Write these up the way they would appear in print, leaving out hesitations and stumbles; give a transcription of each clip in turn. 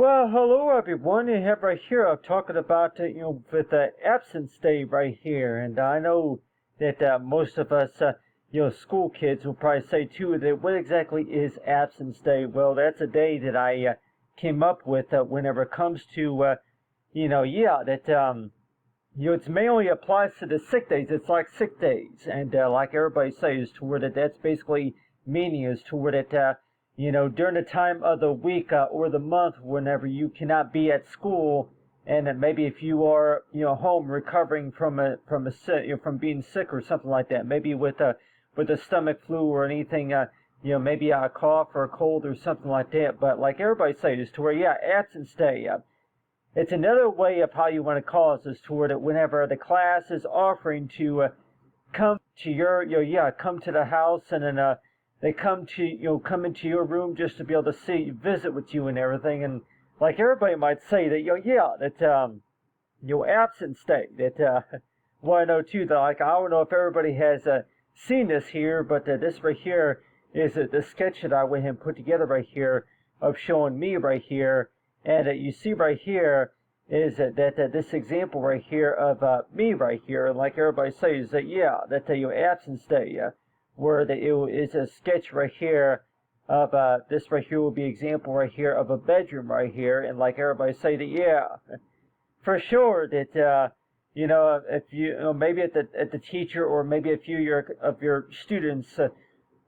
Well, hello everyone. You have right here. I'm talking about with the absence day right here, and I know that most of us, school kids will probably say too that what exactly is absence day? Well, that's a day that I came up with whenever it comes to it mainly applies to the sick days. It's like sick days, and like everybody says, to where that's basically meaning is to where during the time of the week or the month whenever you cannot be at school, and maybe if you are home recovering from being sick or something like that, maybe with a stomach flu or anything, maybe a cough or a cold or something like that. But like everybody says, to where absence day. It's another way of how you want to call it is toward it whenever the class is offering to come to come to the house, and then they come come into your room just to be able to visit with you and everything. And like everybody might say that absence day, that want to know too that, like, I don't know if everybody has seen this here, but this right here is the sketch that I went ahead and put together right here of showing me right here. And you see right here is that this example right here of me right here, and like everybody says that your absence day, where it is a sketch right here of this right here will be example right here of a bedroom right here, and like everybody say that for sure that if maybe at the teacher or maybe a few of your students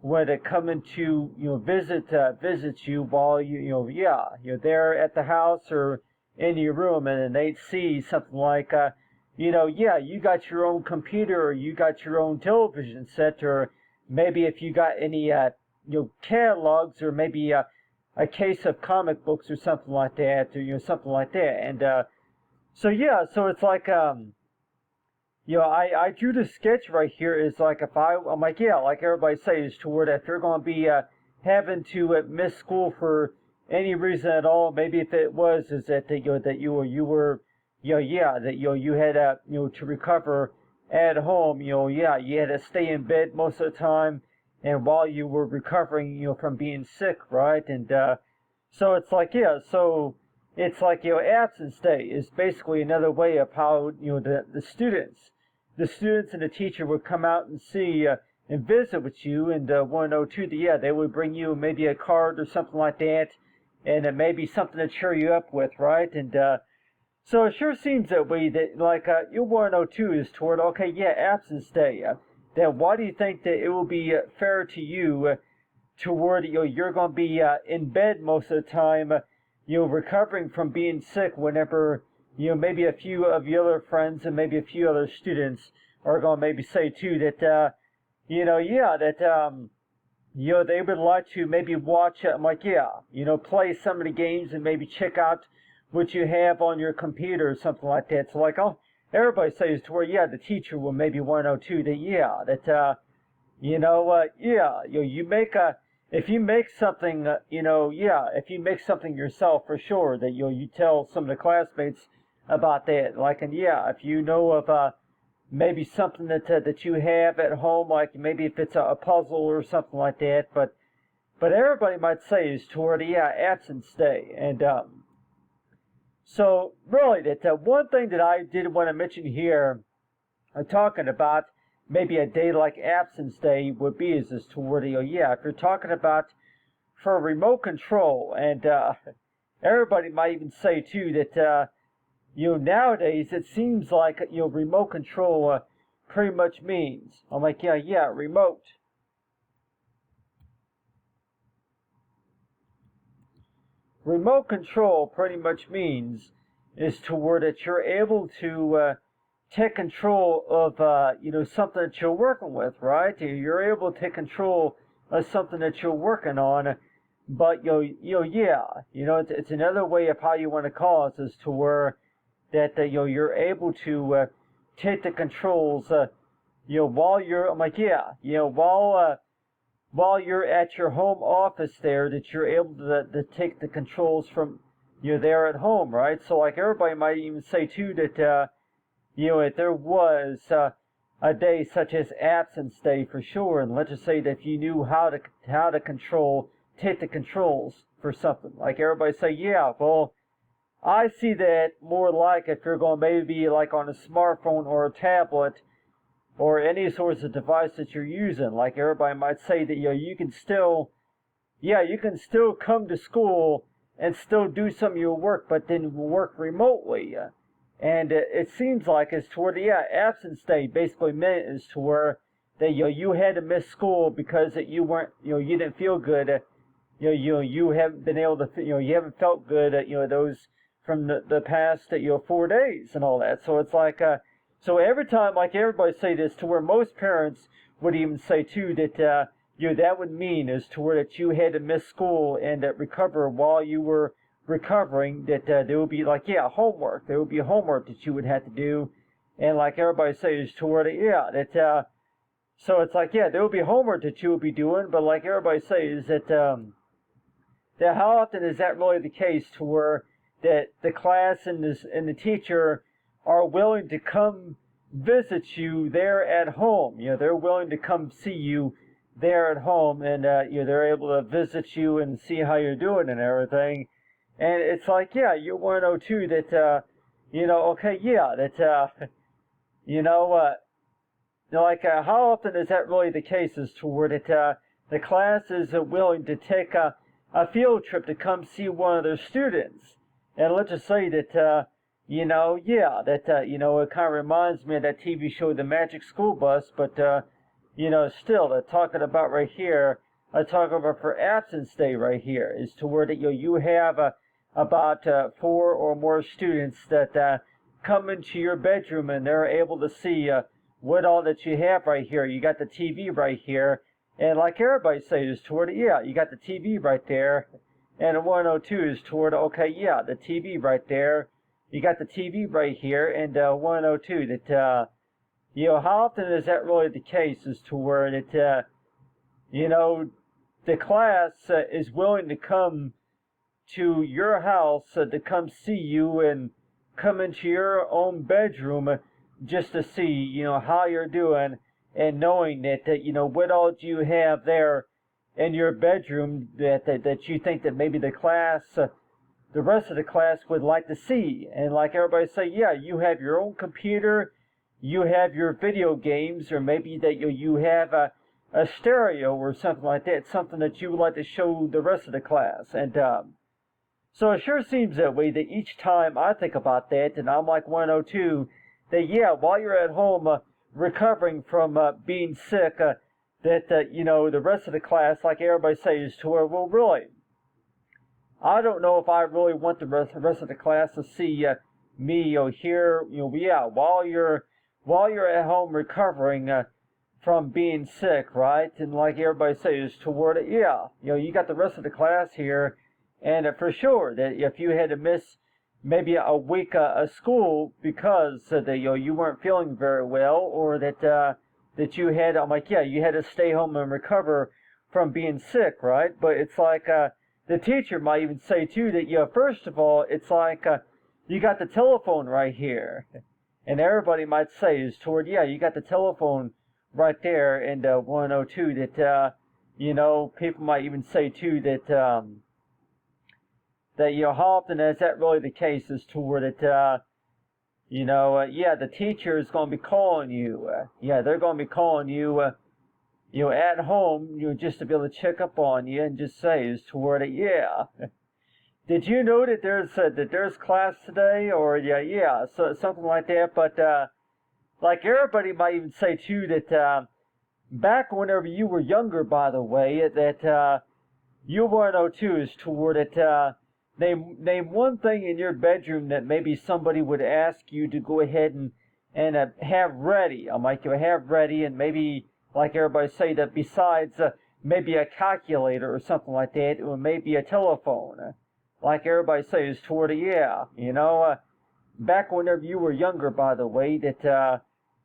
when it coming to visit you while you're there at the house or in your room, and then they see something like you got your own computer or you got your own television set, or maybe if you got any catalogs, or maybe a case of comic books or something like that, or something like that. And so it's like I drew the sketch right here is like I'm like, like everybody says, toward if you're going to be having to miss school for any reason at all, maybe if it was is that you were that you had to recover at home, you had to stay in bed most of the time, and while you were recovering from being sick, right? And so it's like so it's like absence day is basically another way of how the students and the teacher would come out and see and visit with you, and want to know too that they would bring you maybe a card or something like that, and it may be something to cheer you up with, right? And so it sure seems that way that like you want to know too is toward absence day. Then why do you think that it will be fair to you toward you're going to be in bed most of the time, recovering from being sick whenever maybe a few of your other friends and maybe a few other students are going to maybe say too that they would like to maybe watch play some of the games and maybe check out what you have on your computer or something like that. So like everybody says to where the teacher will maybe want to know too that you make a if you make something if you make something yourself, for sure that you tell some of the classmates about that, like, and if you know of maybe something that you have at home, like maybe if it's a puzzle or something like that. But everybody might say is toward absence day. And so really that one thing that I did want to mention here, talking about maybe a day like absence day would be is toward if you're talking about for remote control, and everybody might even say too that nowadays it seems like remote control pretty much means I'm like remote. Remote control pretty much means is toward that you're able to take control of something that you're working with, right? You're able to take control of something that you're working on, but it's another way of how you want to call it is to where that you're able to take the controls while you're while you're at your home office there, that you're able to take the controls from you're there at home, right? So like everybody might even say too that if there was a day such as absence day, for sure, and let's just say that if you knew how to take the controls for something, like everybody say, well, I see that more like if you're going to maybe like on a smartphone or a tablet or any sorts of device that you're using. Like everybody might say that you can still, you can still come to school and still do some of your work, but then work remotely. And it seems like it's toward the absence day basically meant is to where that you had to miss school because that you weren't you didn't feel good. You haven't been able to you haven't felt good. Those from the past 4 days and all that. So it's like so every time, like everybody say this, to where most parents would even say too that that would mean is to where that you had to miss school and recover while you were recovering. That there would be like homework. There would be homework that you would have to do, and like everybody says to where that so it's like there would be homework that you would be doing, but like everybody says that that how often is that really the case to where that the class and the teacher are willing to come visit you there at home. They're willing to come see you there at home, and they're able to visit you and see how you're doing and everything. And it's like, you want to know too that like how often is that really the case is toward that the class is willing to take a field trip to come see one of their students. And let's just say that it kind of reminds me of that TV show, The Magic School Bus, but, still, talking about right here, talking about for absence day right here, is to where that you have about 4 or more students that come into your bedroom and they're able to see what all that you have right here. You got the TV right here, and like everybody says, toward you got the TV right there. And 102 is toward, the TV right there. You got the TV right here, and 102 that, how often is that really the case is to where that, the class is willing to come to your house to come see you and come into your own bedroom just to see, how you're doing, and knowing that, what all do you have there in your bedroom that you think that maybe the rest of the class would like to see. And like everybody say, you have your own computer, you have your video games, or maybe that you have a stereo or something like that, something that you would like to show the rest of the class. And so it sure seems that way that each time I think about that, and I'm like 102, that while you're at home recovering from being sick, that, the rest of the class, like everybody says, to where, well, really, I don't know if I really want the rest of the class to see me here, while you're at home recovering from being sick, right? And like everybody says, toward it, you got the rest of the class here, and for sure that if you had to miss maybe a week of school because that you weren't feeling very well, or that you had, you had to stay home and recover from being sick, right? But it's like the teacher might even say too that first of all, it's like you got the telephone right here, and everybody might say is toward you got the telephone right there, and 102 that people might even say too that that how often is that really the case is toward that the teacher is going to be calling you. They're going to be calling you, at home, just to be able to check up on you and just say is toward it, Did you know that there's class today, or so something like that? But like everybody might even say too that back whenever you were younger, by the way, that you 102 is toward it. Name one thing in your bedroom that maybe somebody would ask you to go ahead and have ready. Have ready, and maybe like everybody say that besides maybe a calculator or something like that, or maybe a telephone. Like everybody says toward it, back whenever you were younger, by the way, that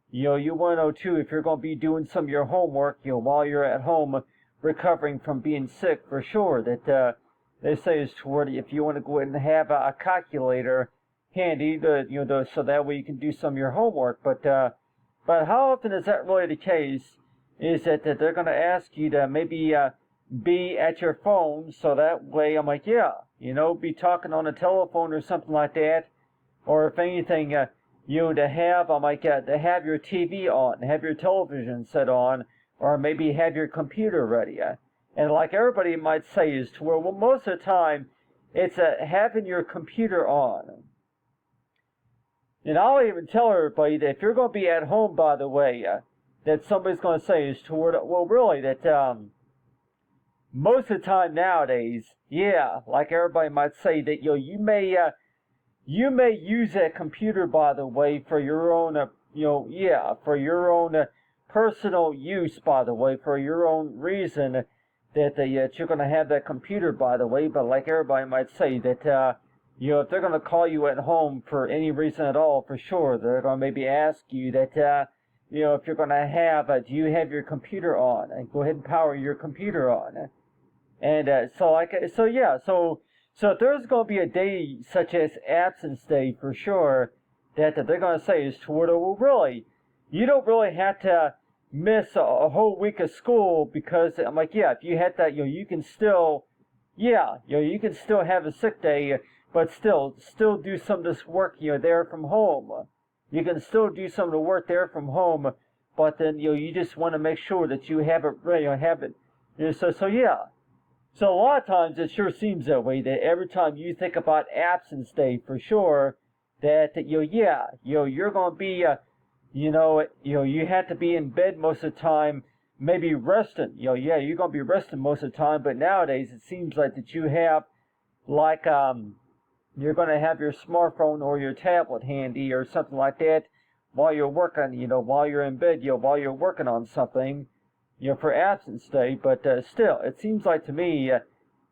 you 102 if you're going to be doing some of your homework, while you're at home recovering from being sick, for sure that. They say is toward if you want to go ahead and have a calculator handy, so that way you can do some of your homework. But how often is that really the case? Is that they're going to ask you to maybe be at your phone, so that way I'm like, be talking on a telephone or something like that, or if anything, to have to have your TV on, have your television set on, or maybe have your computer ready. And like everybody might say is to where, well, most of the time, it's having your computer on. And I'll even tell everybody that if you're going to be at home, by the way, that somebody's going to say is toward, well, really, that most of the time nowadays, yeah, like everybody might say that you may use that computer, by the way, for your own for your own personal use, by the way, for your own reason that you're going to have that computer, by the way. But like everybody might say that if they're going to call you at home for any reason at all, for sure they're going to maybe ask you that if you're going to have do you have your computer on, and go ahead and power your computer on. And so if there's going to be a day such as absence day, for sure, that they're going to say is toward, well, really, you don't really have to miss a whole week of school, because I'm like, yeah, if you had that, you can still, you can still have a sick day, but still do some of this work, there from home. You can still do some of the work there from home, but then, you just want to make sure that you have it, So a lot of times it sure seems that way, that every time you think about absence day, for sure, that you're going to be you have to be in bed most of the time, maybe resting. You're going to be resting most of the time. But nowadays it seems like that you have you're going to have your smartphone or your tablet handy or something like that while you're working. While you're in bed. While you're working on something. For absence day. But still, it seems like to me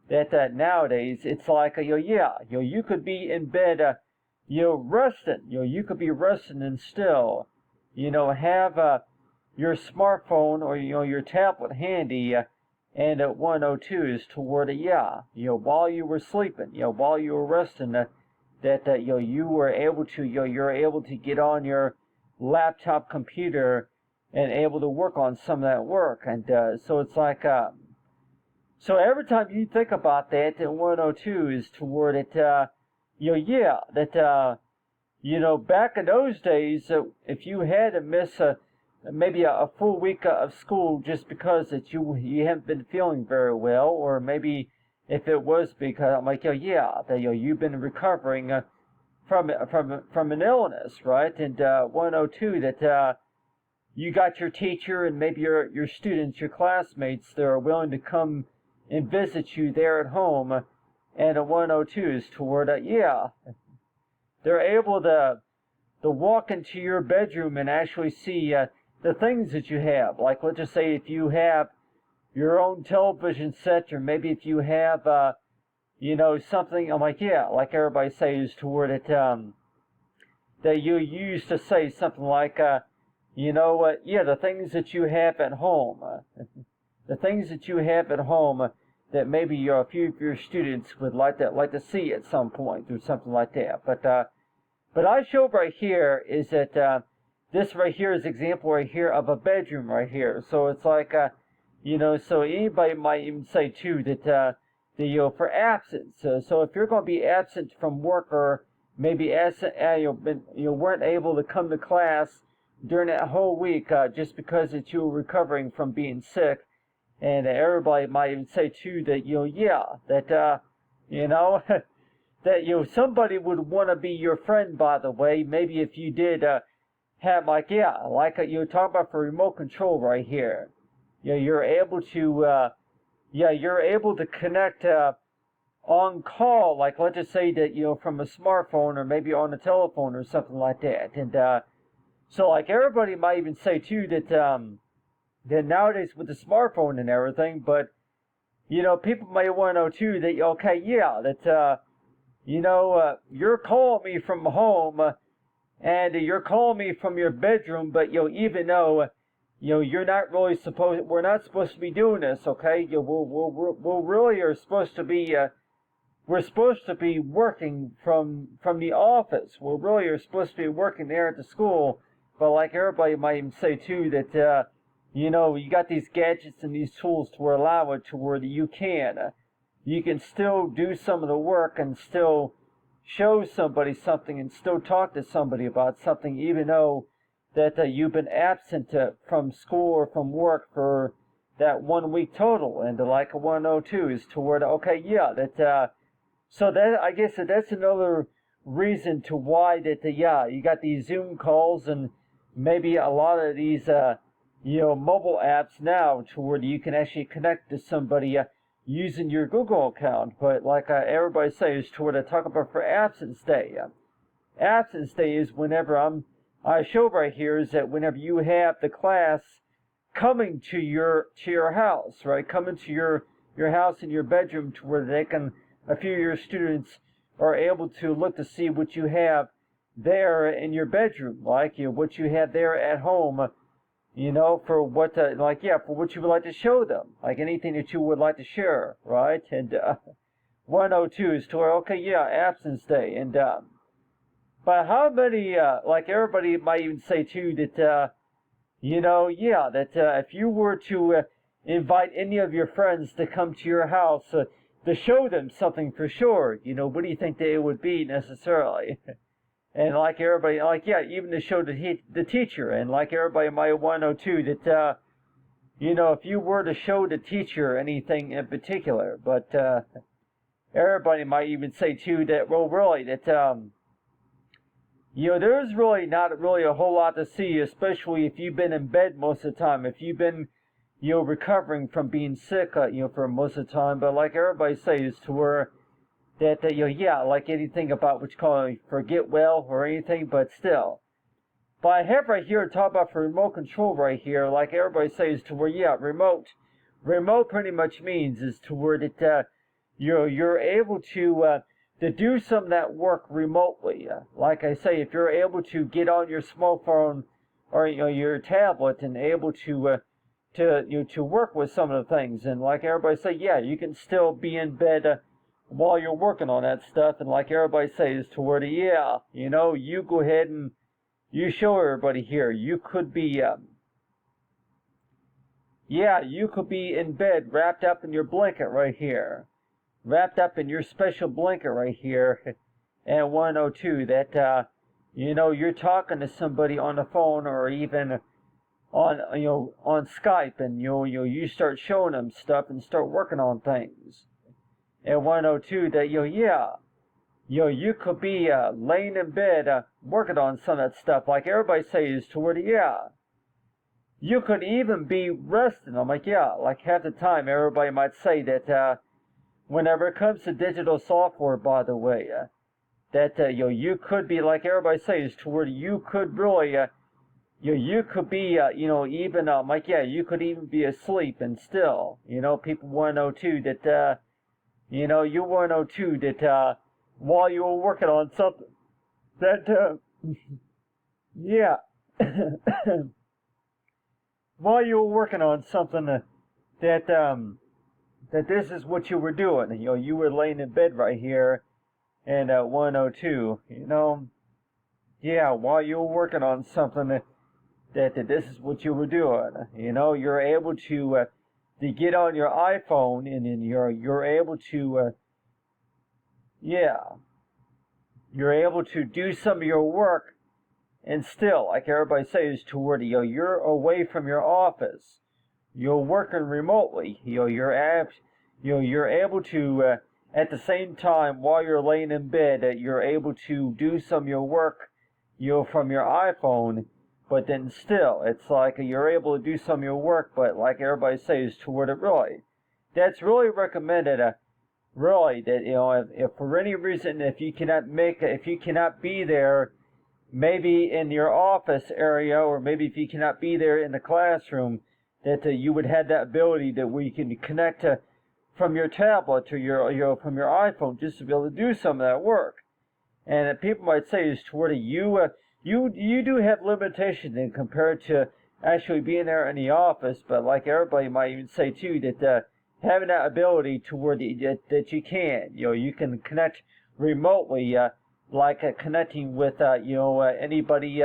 that nowadays it's like you could be in bed resting. You could be resting and still have your smartphone or your tablet handy, and at 102 is toward while you were sleeping, while you were resting, that you were able to you're able to get on your laptop computer and able to work on some of that work. And so it's like so every time you think about that, 102 is toward it back in those days, if you had to miss maybe a full week of school just because that you haven't been feeling very well, or maybe if it was because I'm like, that you've been recovering from an illness, right? And 102 that you got your teacher and maybe your students, your classmates, that are willing to come and visit you there at home, and a 102 is toward they're able to walk into your bedroom and actually see the things that you have. Like, let's just say if you have your own television set, or maybe if you have something, I'm like, like everybody says toward it, that you used to say something like the things that you have at home, the things that you have at home that maybe a few of your students would like to see at some point, or something like that. But I show right here is that this right here is example right here of a bedroom right here. So it's like so anybody might even say too that for absence. So if you're going to be absent from work, or maybe absent, you weren't able to come to class during that whole week just because that you were recovering from being sick, and everybody might even say too that that somebody would want to be your friend, by the way. Maybe if you did have you talk about for remote control right here, you're able to you're able to connect on call, like let's just say that from a smartphone, or maybe on a telephone or something like that. And so like everybody might even say too that that nowadays with the smartphone and everything, but people may want to know too that that you're calling me from home, and you're calling me from your bedroom, but even though you're not really we're not supposed to be doing this, okay? We really are supposed to be we're supposed to be working from the office. We really are supposed to be working there at the school. But like everybody might even say too that you got these gadgets and these tools to allow it to where you can you can still do some of the work and still show somebody something and still talk to somebody about something, even though that you've been absent from school or from work for that 1 week total. And like 102 is toward, okay, yeah, that, so that, I guess that's another reason to why that, yeah, you got these Zoom calls and maybe a lot of these, mobile apps now to where you can actually connect to somebody using your Google account. But like everybody says, to what I talk about for absence day. Absence day is whenever I show right here is that whenever you have the class coming to your house, right? Coming to your house in your bedroom to where they can, a few of your students are able to look to see what you have there in your bedroom, like what you have there at home, for what for what you would like to show them, like anything that you would like to share, right? And 102 is to where, okay, yeah, absence day. And but how many, like everybody might even say too that that if you were to invite any of your friends to come to your house to show them something for sure, what do you think they would be necessarily? And like everybody, even to show the teacher, and like everybody might want to know too that, if you were to show the teacher anything in particular, but everybody might even say too that, well, really, that, there's really not really a whole lot to see, especially if you've been in bed most of the time, if you've been, recovering from being sick, for most of the time. But like everybody says, to where that, like anything about what you call forget well or anything, but still. But I have right here talk about for remote control right here, like everybody says, to where, remote pretty much means is to where that, you're able to do some of that work remotely. Like I say, if you're able to get on your smartphone or your tablet and able to work with some of the things, and like everybody say, yeah, you can still be in bed while you're working on that stuff. And like everybody says, to where you go ahead and you show everybody here, you could be you could be in bed wrapped up in your blanket right here, wrapped up in your special blanket right here. And 102 that you're talking to somebody on the phone or even on on Skype, and you start showing them stuff and start working on things. And 102 that you could be laying in bed working on some of that stuff, like everybody says, to where you could even be resting. I'm like, like half the time everybody might say that whenever it comes to digital software, by the way, that you could be, like everybody says, to where you could really you could be even you could even be asleep and still people want to know too that you want to know too that while you were working on something that while you were working on something that this is what you were doing. You were laying in bed right here, and 102, while you were working on something that this is what you were doing. You're able to get on your iPhone, and then you're able to you're able to do some of your work, and still, like everybody says, to where you're away from your office. You're working remotely. You're able to at the same time while you're laying in bed, you're able to do some of your work from your iPhone. But then still, it's like you're able to do some of your work, but like everybody says, to where that's really recommended. Really, that if for any reason, if you cannot be there, maybe in your office area, or maybe if you cannot be there in the classroom, that you would have that ability that we can connect from your tablet to from your iPhone, just to be able to do some of that work. And people might say is to where you do have limitations in compared to actually being there in the office, but like everybody might even say too that having that ability to where that you can you can connect remotely, like connecting with anybody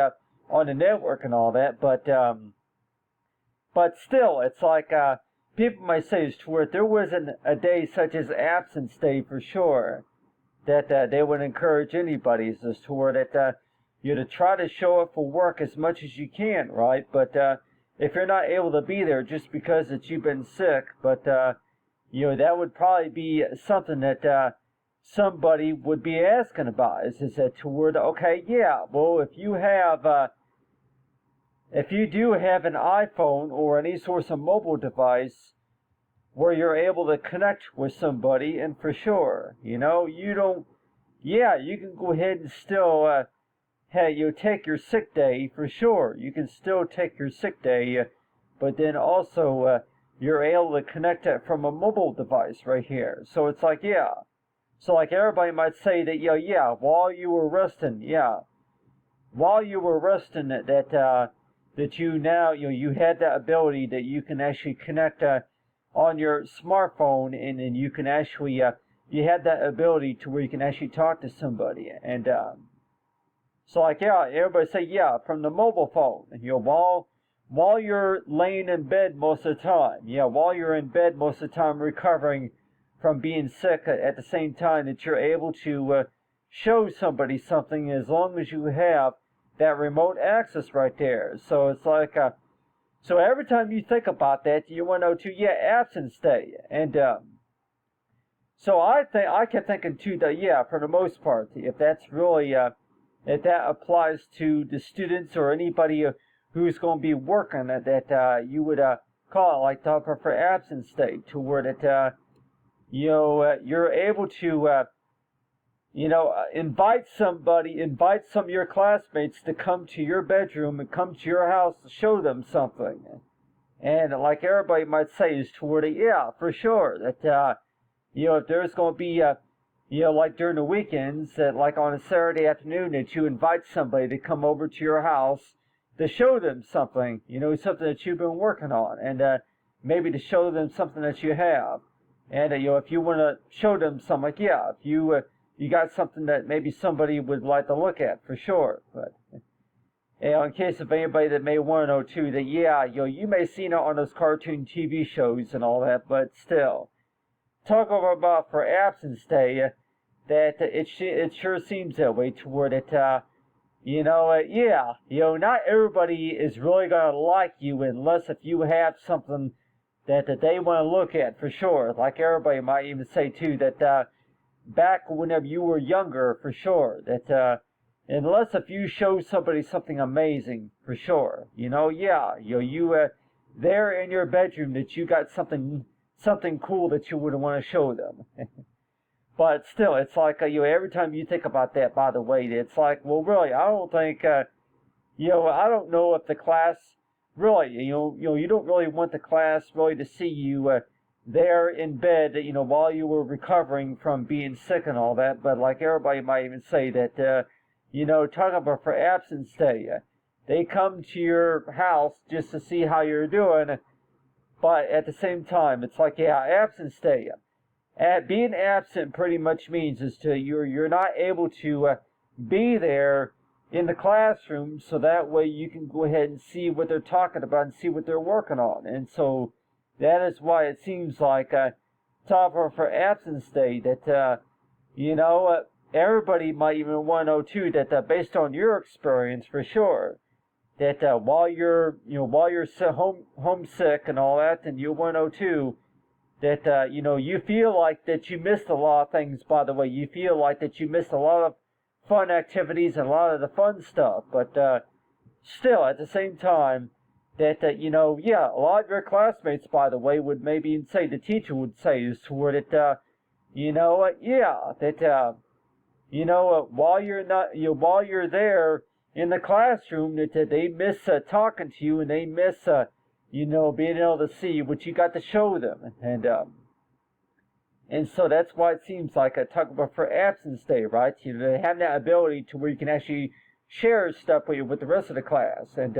on the network and all that, but still it's like people might say is to where there wasn't a day such as absence day for sure, that they would encourage anybody as to where that you to try to show up for work as much as you can, right? But if you're not able to be there just because that you've been sick, but that would probably be something that somebody would be asking about. Is that toward okay, yeah, well, if you do have an iPhone or any sort of mobile device where you're able to connect with somebody, and for sure, you don't, yeah, you can go ahead and still, hey, take your sick day for sure. You can still take your sick day, but then also you're able to connect it from a mobile device right here. So it's like, yeah. So like everybody might say that, yeah, while you were resting, that you now, you had that ability that you can actually connect on your smartphone, and you can actually, you had that ability to where you can actually talk to somebody. And so like, yeah, everybody say, yeah, from the mobile phone, and while you're laying in bed most of the time, while you're in bed most of the time recovering from being sick, at the same time that you're able to show somebody something, as long as you have that remote access right there. So it's like, so every time you think about that, you want to know too, yeah, absence day. And so I kept thinking too that, yeah, for the most part, if that's really, if that applies to the students or anybody who's going to be working, that you would call it like the for absence day, to where that you're able to invite some of your classmates to come to your bedroom and come to your house to show them something. And like everybody might say is toward it, yeah, for sure, that if there's going to be like during the weekends, that like on a Saturday afternoon, that you invite somebody to come over to your house to show them something, something that you've been working on, and maybe to show them something that you have. And if you want to show them something, like, yeah, if you got something that maybe somebody would like to look at, for sure. But in case of anybody that may want to know too, that yeah, you may see it on those cartoon TV shows and all that, but still, talk about for absence day, that it sure seems that way, toward it. Not everybody is really gonna like you unless if you have something that they want to look at, for sure. Like everybody might even say too, that back whenever you were younger, for sure, that unless if you show somebody something amazing, for sure, there in your bedroom, that you got something cool that you would want to show them. But still, it's like every time you think about that, by the way, it's like, well, really, I don't think I don't know if the class really, you don't really want the class really to see you there in bed, while you were recovering from being sick and all that. But like everybody might even say that, talking about for absence day, they come to your house just to see how you're doing. But at the same time, it's like, yeah, absence day. Being absent pretty much means is to you're not able to be there in the classroom, so that way you can go ahead and see what they're talking about and see what they're working on. And so that is why it seems like for absence day, that everybody might even want to know too, that based on your experience, for sure, that while you're homesick and all that, and you want to know too, that you feel like that you missed a lot of things. By the way, you feel like that you missed a lot of fun activities and a lot of the fun stuff, but still at the same time, that a lot of your classmates, by the way, would maybe say, the teacher would say is toward it, while you're not, while you're there in the classroom, that they miss talking to you, and they miss being able to see what you got to show them. And so that's why it seems like a talk about for absence day, right? They have that ability to where you can actually share stuff with the rest of the class. And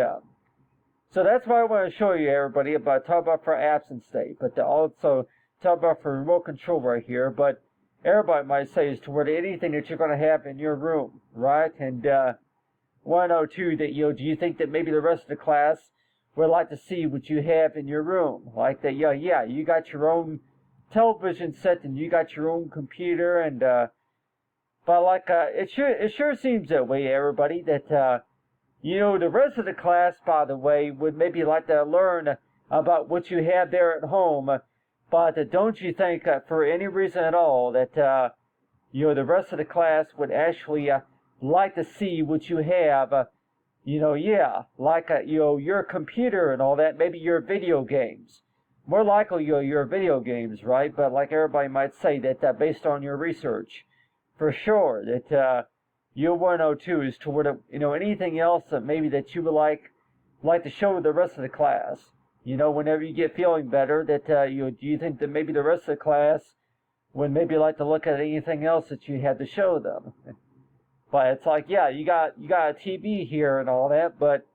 so that's why I want to show you, everybody, about talk about for absence day, but also talk about for remote control right here. But everybody might say is toward anything that you're going to have in your room, right? And want to know too that do you think that maybe the rest of the class would like to see what you have in your room. Like that, yeah, you got your own television set and you got your own computer and but like it sure seems that way, everybody, that the rest of the class, by the way, would maybe like to learn about what you have there at home, but don't you think for any reason at all that the rest of the class would actually like to see what you have, like your computer and all that, maybe your video games. More likely your video games, right? But like everybody might say that based on your research, for sure that your 102 is toward anything else that maybe that you would like to show the rest of the class. Whenever you get feeling better, that do you think that maybe the rest of the class would maybe like to look at anything else that you had to show them? But it's like, yeah, you got a TV here and all that, but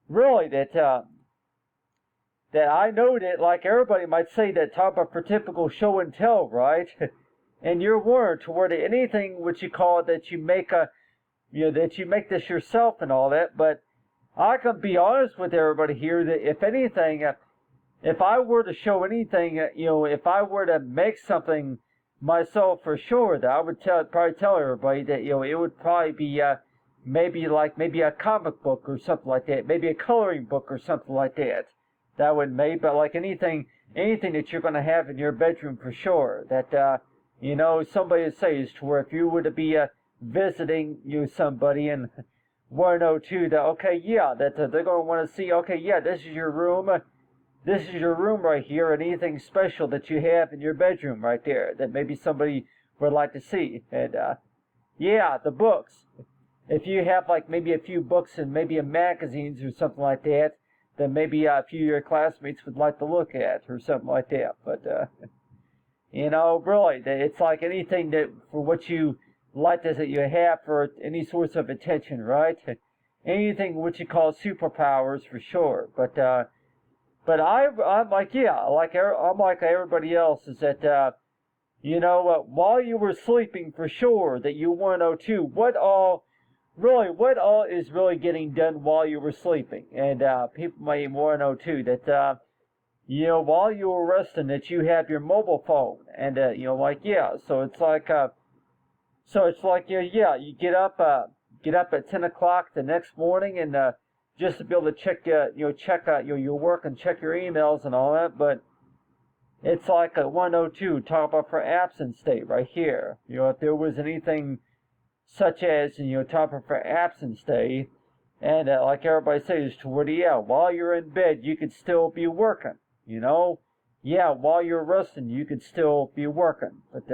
really that I know that like everybody might say that talk about for typical show and tell, right? And you're warned toward anything which you call it that you make that you make this yourself and all that. But I can be honest with everybody here that if anything, if I were to show anything, if I were to make something myself for sure, that I would probably tell everybody that it would probably be maybe a comic book or something like that, maybe a coloring book or something like that. That would maybe, but like anything that you're going to have in your bedroom for sure. That somebody says to where if you were to be visiting somebody and 102, that okay, yeah, that they're going to want to see, okay, yeah, this is your room. This is your room right here, and anything special that you have in your bedroom right there that maybe somebody would like to see. And yeah, the books. If you have like maybe a few books and maybe a magazines or something like that, then maybe a few of your classmates would like to look at or something like that. But really, it's like anything that for what you like that you have for any source of attention, right? Anything what you call superpowers for sure. But I'm like, yeah, I'm like everybody else, is that, while you were sleeping for sure, that you 102, what all is really getting done while you were sleeping? And people might 102 that, while you were resting, that you have your mobile phone. And, so it's like, you get up at 10 o'clock the next morning and, just to be able to check out your work and check your emails and all that, but it's like a 102, talk about for absence date right here. If there was anything such as, talk about for absence day, and like everybody says, toward while you're in bed, you could still be working, while you're resting, you could still be working. But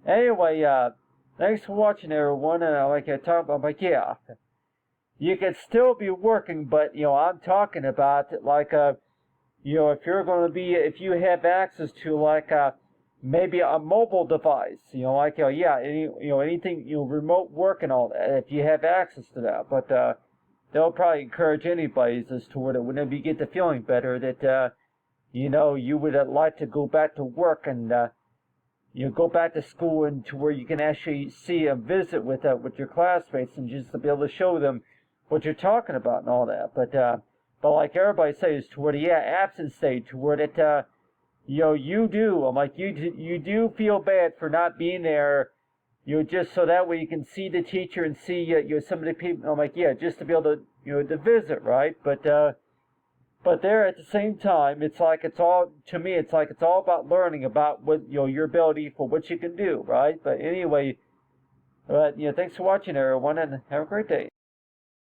anyway, thanks for watching, everyone, and like I talk about, you can still be working, but, I'm talking about, like, if you have access to, like, maybe a mobile device, anything, remote work and all that, if you have access to that. But, they'll probably encourage anybody as to whenever you get the feeling better that, you would like to go back to work and, go back to school and to where you can actually see and visit with your classmates and just to be able to show them what you're talking about and all that. But like everybody says, toward absence state, toward it, you do. I'm like, you do feel bad for not being there, just so that way you can see the teacher and see, some of the people. I'm like, just to be able to, to visit, right? But there at the same time, it's like it's all about learning about what, your ability for what you can do, right? But anyway, thanks for watching, everyone, and have a great day.